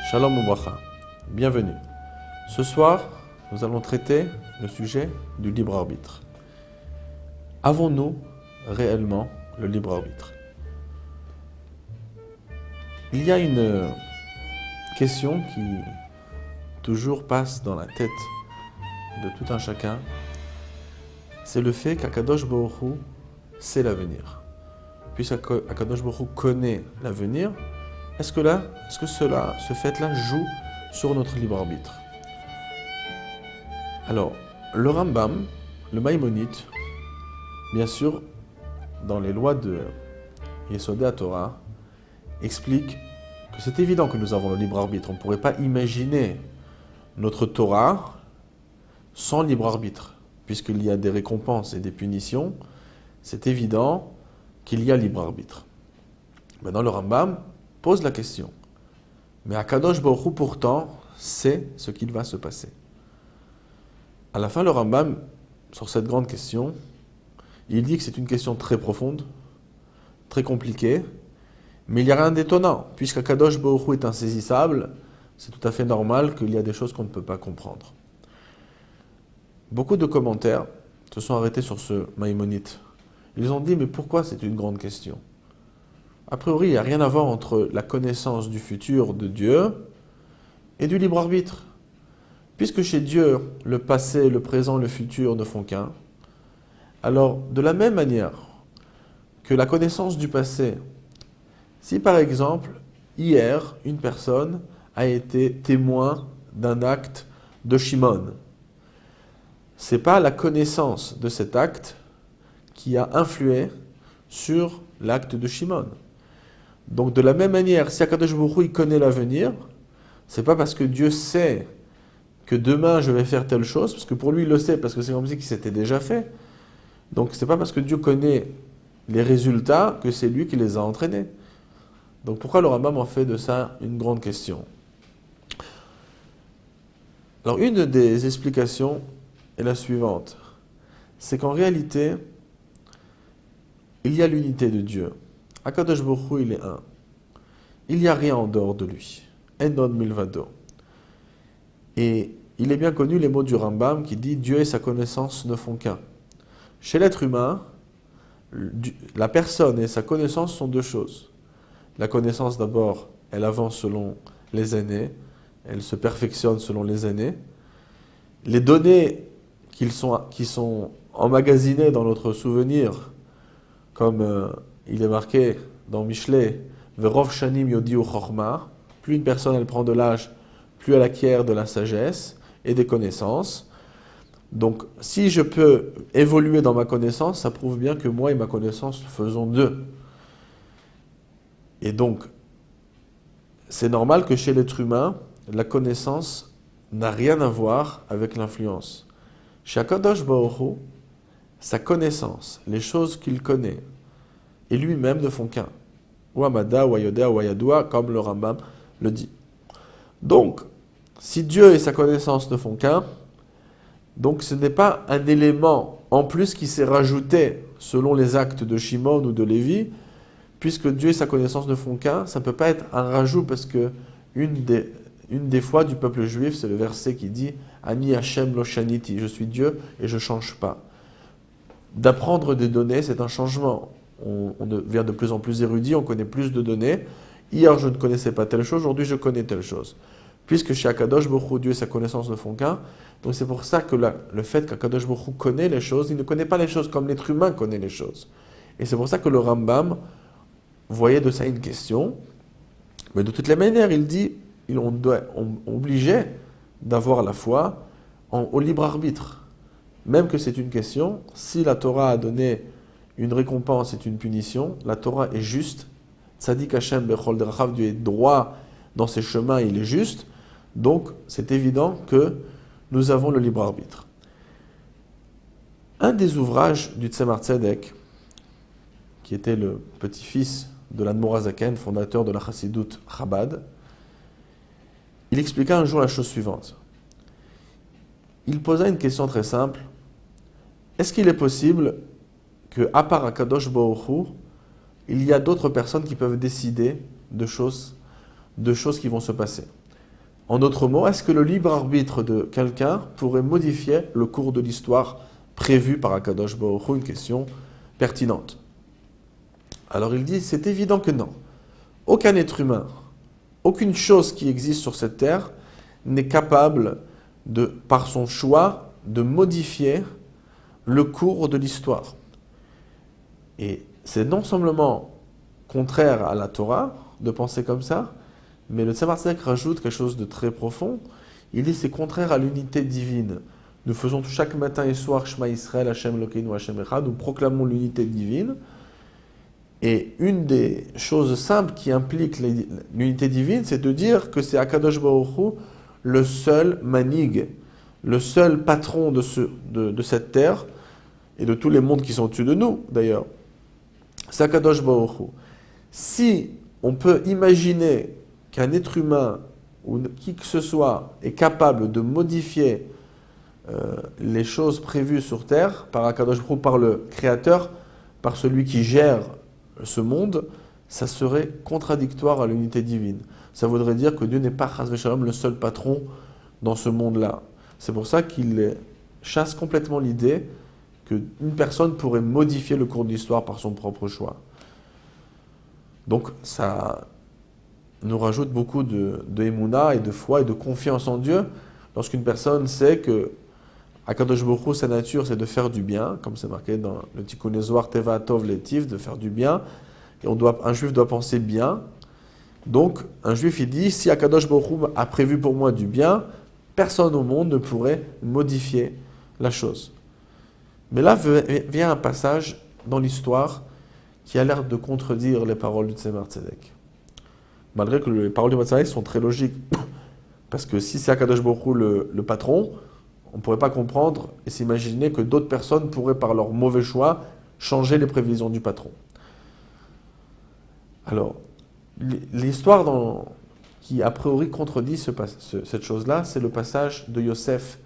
Shalom Ubracha, bienvenue. Ce soir, nous allons traiter le sujet du libre arbitre. Avons-nous réellement le libre arbitre? Il y a une question qui toujours passe dans la tête de tout un chacun, c'est le fait qu'Akadosh Baruch Hu sait l'avenir. Puisqu'Akadosh Baruch Hu connaît l'avenir, est-ce que ce fait-là joue sur notre libre arbitre? Alors, le Rambam, le Maïmonide, bien sûr, dans les lois de Yesodé HaTorah, explique que c'est évident que nous avons le libre arbitre. On ne pourrait pas imaginer notre Torah sans libre arbitre, puisqu'il y a des récompenses et des punitions. C'est évident qu'il y a libre arbitre. Maintenant, le Rambam pose la question. Mais Akadosh Baruch Hu, pourtant, sait ce qu'il va se passer. À la fin, le Rambam, sur cette grande question, il dit que c'est une question très profonde, très compliquée, mais il n'y a rien d'étonnant. Puisqu'Akadosh Baruch Hu est insaisissable, c'est tout à fait normal qu'il y a des choses qu'on ne peut pas comprendre. Beaucoup de commentaires se sont arrêtés sur ce Maïmonide. Ils ont dit, mais pourquoi c'est une grande question? A priori, il n'y a rien à voir entre la connaissance du futur de Dieu et du libre arbitre. Puisque chez Dieu, le passé, le présent, le futur ne font qu'un, alors de la même manière que la connaissance du passé, si par exemple, hier, une personne a été témoin d'un acte de Shimon, ce n'est pas la connaissance de cet acte qui a influé sur l'acte de Shimon. Donc de la même manière, si Akadosh Baruch Hu il connaît l'avenir, c'est pas parce que Dieu sait que demain je vais faire telle chose, parce que pour lui il le sait, parce que c'est comme si c'était déjà fait. Donc c'est pas parce que Dieu connaît les résultats que c'est lui qui les a entraînés. Donc pourquoi le Rambam en fait de ça une grande question? Alors une des explications est la suivante, c'est qu'en réalité, il y a l'unité de Dieu. Akadosh Baruch Hu, il est un. Il n'y a rien en dehors de lui. Enon milvado. Et il est bien connu les mots du Rambam qui dit Dieu et sa connaissance ne font qu'un. Chez l'être humain, la personne et sa connaissance sont deux choses. La connaissance d'abord, elle avance selon les années, elle se perfectionne selon les années. Les données qui sont emmagasinées dans notre souvenir, comme il est marqué dans Michelet, Verov Shanim Yodiu Chorma, plus une personne elle prend de l'âge, plus elle acquiert de la sagesse et des connaissances. Donc, si je peux évoluer dans ma connaissance, ça prouve bien que moi et ma connaissance faisons deux. Et donc, c'est normal que chez l'être humain, la connaissance n'a rien à voir avec l'influence. Chez Akadosh Baruch Hu, sa connaissance, les choses qu'il connaît, et lui-même ne font qu'un. Ou Amada, ou Ayodea, ou Ayadoua, comme le Rambam le dit. Donc, si Dieu et sa connaissance ne font qu'un, donc ce n'est pas un élément en plus qui s'est rajouté selon les actes de Shimon ou de Lévi, puisque Dieu et sa connaissance ne font qu'un, ça ne peut pas être un rajout, parce que une des fois du peuple juif, c'est le verset qui dit « Ani Hashem lo shaniti » je suis Dieu et je ne change pas. D'apprendre des données, c'est un changement. On devient de plus en plus érudit, on connaît plus de données. Hier, je ne connaissais pas telle chose, aujourd'hui, je connais telle chose. Puisque chez Akadosh Baruch Hu, Dieu et sa connaissance ne font qu'un, donc c'est pour ça que le fait qu'Akadosh Baruch Hu connaît les choses, il ne connaît pas les choses comme l'être humain connaît les choses. Et c'est pour ça que le Rambam voyait de ça une question, mais de toutes les manières, il dit, on est obligé d'avoir la foi au libre arbitre. Même que c'est une question, si la Torah a donné une récompense et une punition, la Torah est juste, Tzadik Hashem Bechol Derachav, Dieu est droit dans ses chemins, il est juste, donc c'est évident que nous avons le libre arbitre. Un des ouvrages du Tzemar Tzedek, qui était le petit-fils de l'Admor HaZaken, fondateur de la Chassidut Chabad, il expliqua un jour la chose suivante. Il posa une question très simple. Est-ce qu'il est possible qu'à part Akadosh Baruch Hu, il y a d'autres personnes qui peuvent décider de choses qui vont se passer? En d'autres mots, est-ce que le libre arbitre de quelqu'un pourrait modifier le cours de l'histoire prévu par Akadosh Baruch Hu? Une question pertinente. Alors il dit, c'est évident que non. Aucun être humain, aucune chose qui existe sur cette terre n'est capable, par son choix, de modifier le cours de l'histoire. Et c'est non seulement contraire à la Torah de penser comme ça, mais le Tzemar Tzedek rajoute quelque chose de très profond. Il dit c'est contraire à l'unité divine. Nous faisons chaque matin et soir Shema Israël, Hashem Elokeinu, Hashem Echad. Nous proclamons l'unité divine. Et une des choses simples qui implique l'unité divine, c'est de dire que c'est Akadosh Baruch Hu le seul manig, le seul patron de cette terre et de tous les mondes qui sont au-dessus de nous, d'ailleurs. C'est Akadosh Baruch Hu. Si on peut imaginer qu'un être humain ou qui que ce soit est capable de modifier les choses prévues sur terre par Akadosh Baruch Hu, par le Créateur, par celui qui gère ce monde, ça serait contradictoire à l'unité divine. Ça voudrait dire que Dieu n'est pas Chas v'Shalom le seul patron dans ce monde-là. C'est pour ça qu'il chasse complètement l'idée qu'une personne pourrait modifier le cours de l'histoire par son propre choix. Donc ça nous rajoute beaucoup de émouna et de foi et de confiance en Dieu lorsqu'une personne sait que Akadosh Baruch Hu, sa nature, c'est de faire du bien, comme c'est marqué dans le Tikkun Zohar, Teva Tov Letiv, de faire du bien. Et un juif doit penser bien. Donc, un juif, il dit, si Akadosh Baruch Hu a prévu pour moi du bien, personne au monde ne pourrait modifier la chose. Mais là vient un passage dans l'histoire qui a l'air de contredire les paroles du Tzemar Tzedek. Malgré que les paroles du Tzemar Tzedek sont très logiques. Parce que si c'est Akadosh Baruch Hu le patron, on ne pourrait pas comprendre et s'imaginer que d'autres personnes pourraient, par leur mauvais choix, changer les prévisions du patron. Alors, l'histoire qui a priori contredit cette chose-là, c'est le passage de Yosef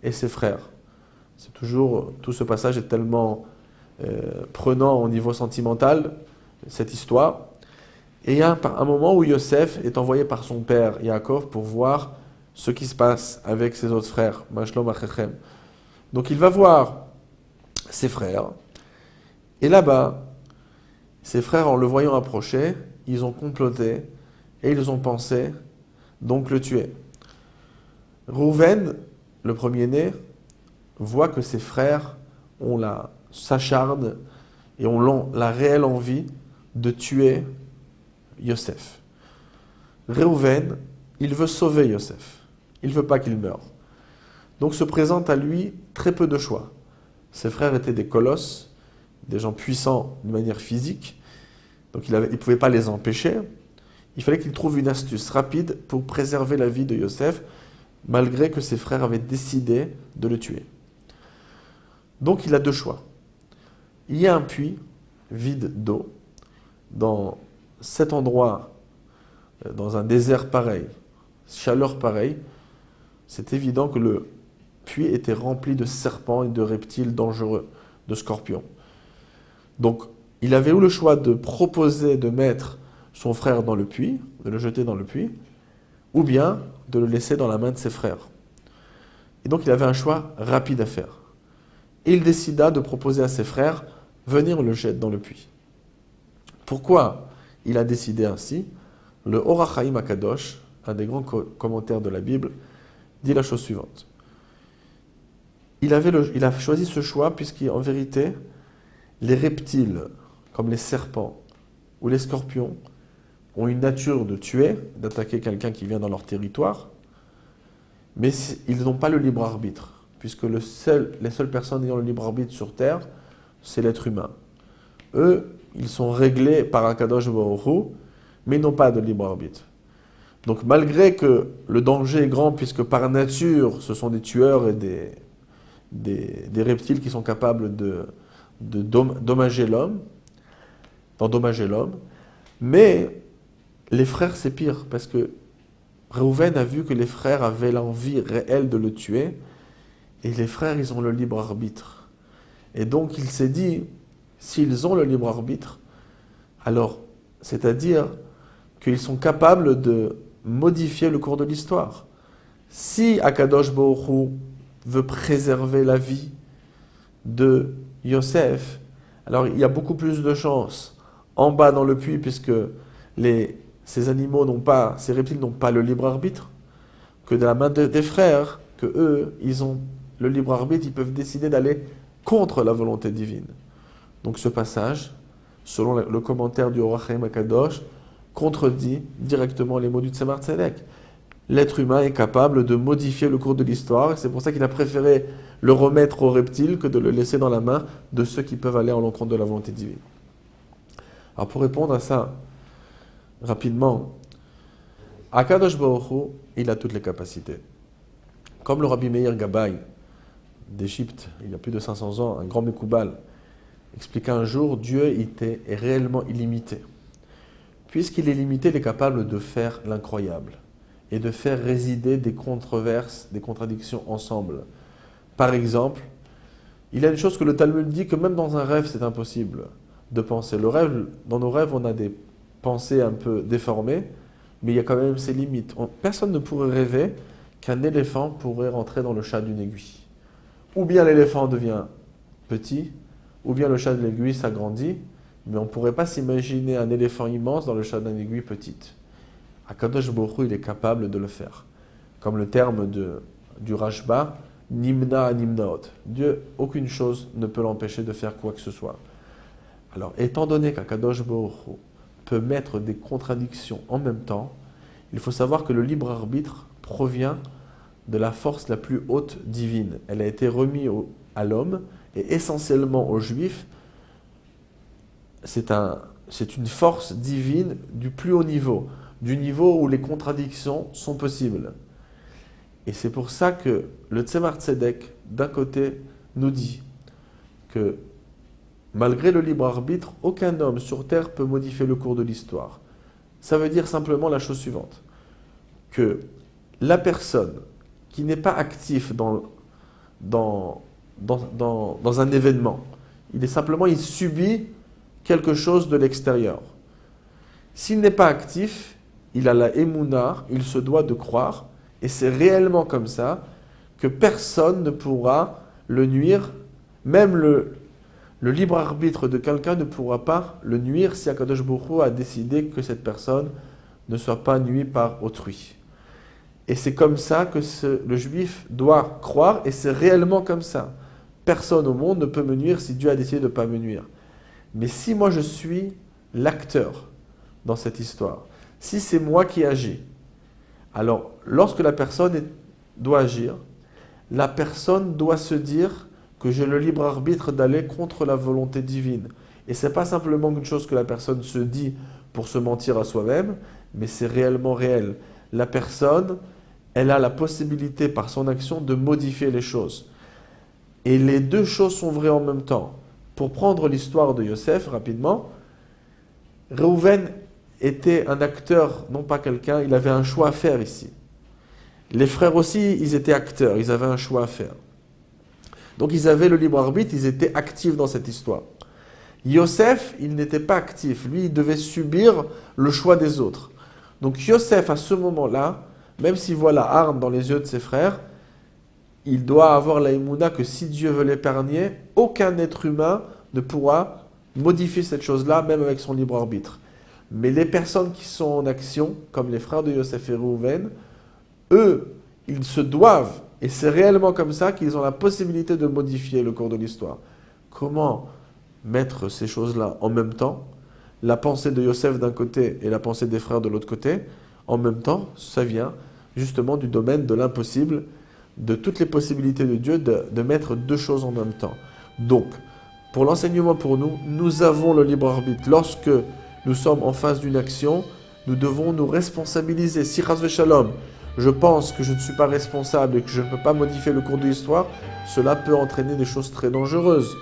et ses frères. Tout ce passage est tellement prenant au niveau sentimental, cette histoire. Et il y a un moment où Yosef est envoyé par son père, Yaakov, pour voir ce qui se passe avec ses autres frères, Mashlom Achechem. Donc il va voir ses frères, et là-bas, ses frères, en le voyant approcher, ils ont comploté, et ils ont pensé donc le tuer. Rouven, le premier-né, voit que ses frères s'acharnent et ont la réelle envie de tuer Yosef. Réhouven, il veut sauver Yosef. Il ne veut pas qu'il meure. Donc se présente à lui très peu de choix. Ses frères étaient des colosses, des gens puissants de manière physique, donc il ne pouvait pas les empêcher. Il fallait qu'il trouve une astuce rapide pour préserver la vie de Yosef, malgré que ses frères avaient décidé de le tuer. Donc il a deux choix. Il y a un puits vide d'eau dans cet endroit, dans un désert pareil, chaleur pareille. C'est évident que le puits était rempli de serpents et de reptiles dangereux, de scorpions. Donc, il avait eu le choix de proposer de mettre son frère dans le puits, de le jeter dans le puits, ou bien de le laisser dans la main de ses frères. Et donc, il avait un choix rapide à faire. Et il décida de proposer à ses frères, venir le jeter dans le puits. Pourquoi il a décidé ainsi? Le Or HaChaim HaKadosh, un des grands commentaires de la Bible, dit la chose suivante. Il a choisi ce choix puisqu'en vérité, les reptiles, comme les serpents ou les scorpions, ont une nature de tuer, d'attaquer quelqu'un qui vient dans leur territoire, mais ils n'ont pas le libre arbitre, puisque les seules personnes ayant le libre arbitre sur Terre, c'est l'être humain. Eux, ils sont réglés par Akadosh Baruch Hu, mais ils n'ont pas de libre arbitre. Donc malgré que le danger est grand, puisque par nature, ce sont des tueurs et des reptiles qui sont capables d'endommager l'homme, mais les frères, c'est pire, parce que Réhouven a vu que les frères avaient l'envie réelle de le tuer, et les frères, ils ont le libre arbitre. Et donc il s'est dit, s'ils ont le libre arbitre, alors, c'est-à-dire qu'ils sont capables de modifier le cours de l'histoire. Si Akadosh Baruch Hu veut préserver la vie de Yosef, alors il y a beaucoup plus de chances en bas dans le puits, puisque ces animaux ces reptiles n'ont pas le libre arbitre, que de la main des frères, que eux, ils ont le libre arbitre, ils peuvent décider d'aller contre la volonté divine. Donc ce passage, selon le commentaire du Or HaChaim Akadosh, contredit directement les mots du Tzemar Tzedek. L'être humain est capable de modifier le cours de l'histoire, et c'est pour ça qu'il a préféré le remettre aux reptiles que de le laisser dans la main de ceux qui peuvent aller à l'encontre de la volonté divine. Alors pour répondre à ça, rapidement, Akadosh Baruch Hu, il a toutes les capacités. Comme le Rabbi Meir Gabbai d'Égypte, il y a plus de 500 ans, un grand Mekoubal, expliqua un jour, Dieu est réellement illimité. Puisqu'il est limité, il est capable de faire l'incroyable et de faire résider des controverses, des contradictions ensemble. Par exemple, il y a une chose que le Talmud dit, que même dans un rêve, c'est impossible de penser. Dans nos rêves, on a des pensées un peu déformées, mais il y a quand même ses limites. Personne ne pourrait rêver qu'un éléphant pourrait rentrer dans le chat d'une aiguille. Ou bien l'éléphant devient petit, ou bien le chat de l'aiguille s'agrandit, mais on ne pourrait pas s'imaginer un éléphant immense dans le chat d'une aiguille petite. Akadosh Baruch Hu, il est capable de le faire. Comme le terme du Rashba, Nimna Nimnaot. Dieu, aucune chose ne peut l'empêcher de faire quoi que ce soit. Alors, étant donné qu'Akadosh Baruch Hu peut mettre des contradictions en même temps, il faut savoir que le libre arbitre provient de la force la plus haute divine. Elle a été remise à l'homme et essentiellement aux Juifs. C'est une force divine du plus haut niveau, du niveau où les contradictions sont possibles. Et c'est pour ça que le Tzemar Tzedek, d'un côté, nous dit que malgré le libre arbitre, aucun homme sur terre peut modifier le cours de l'histoire. Ça veut dire simplement la chose suivante, que la personne qui n'est pas active dans un événement, il subit quelque chose de l'extérieur. S'il n'est pas actif, il a la émouna, il se doit de croire, et c'est réellement comme ça que personne ne pourra le nuire, même le libre arbitre de quelqu'un ne pourra pas le nuire si Akadosh Baruch Hu a décidé que cette personne ne soit pas nuie par autrui. Et c'est comme ça que le juif doit croire, et c'est réellement comme ça. Personne au monde ne peut me nuire si Dieu a décidé de ne pas me nuire. Mais si moi je suis l'acteur dans cette histoire, si c'est moi qui agis, alors lorsque la personne doit agir, la personne doit se dire que j'ai le libre arbitre d'aller contre la volonté divine. Et ce n'est pas simplement une chose que la personne se dit pour se mentir à soi-même, mais c'est réellement réel. La personne, elle a la possibilité par son action de modifier les choses. Et les deux choses sont vraies en même temps. Pour prendre l'histoire de Yosef rapidement, Reuven était un acteur, non pas quelqu'un, il avait un choix à faire ici. Les frères aussi, ils étaient acteurs, ils avaient un choix à faire. Donc ils avaient le libre arbitre, ils étaient actifs dans cette histoire. Yosef, il n'était pas actif, lui, il devait subir le choix des autres. Donc Yosef, à ce moment-là, même s'il voit la hargne dans les yeux de ses frères, il doit avoir la émouna que si Dieu veut l'épargner, aucun être humain ne pourra modifier cette chose-là, même avec son libre arbitre. Mais les personnes qui sont en action, comme les frères de Yosef et Reuven, eux, ils se doivent, et c'est réellement comme ça qu'ils ont la possibilité de modifier le cours de l'histoire. Comment mettre ces choses-là en même temps, la pensée de Yosef d'un côté et la pensée des frères de l'autre côté, en même temps, ça vient justement du domaine de l'impossible, de toutes les possibilités de Dieu de mettre deux choses en même temps. Donc, pour l'enseignement pour nous, nous avons le libre arbitre. Lorsque nous sommes en face d'une action, nous devons nous responsabiliser. Si Chas v'Shalom, je pense que je ne suis pas responsable et que je ne peux pas modifier le cours de l'histoire, cela peut entraîner des choses très dangereuses.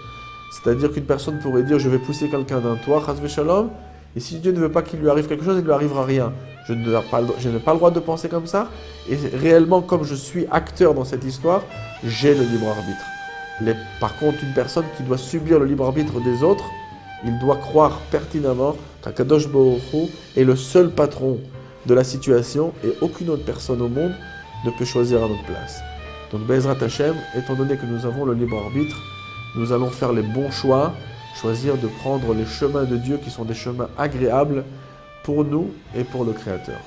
C'est-à-dire qu'une personne pourrait dire « je vais pousser quelqu'un d'un toit, Chas v'Shalom », et si Dieu ne veut pas qu'il lui arrive quelque chose, il ne lui arrivera rien. Je n'ai pas le droit de penser comme ça, et réellement, comme je suis acteur dans cette histoire, j'ai le libre arbitre. Par contre, une personne qui doit subir le libre arbitre des autres, il doit croire pertinemment qu'Akadosh Baruch Hu est le seul patron de la situation et aucune autre personne au monde ne peut choisir à notre place. Donc Bezrat Hashem, étant donné que nous avons le libre arbitre, nous allons faire les bons choix, choisir de prendre les chemins de Dieu qui sont des chemins agréables pour nous et pour le Créateur.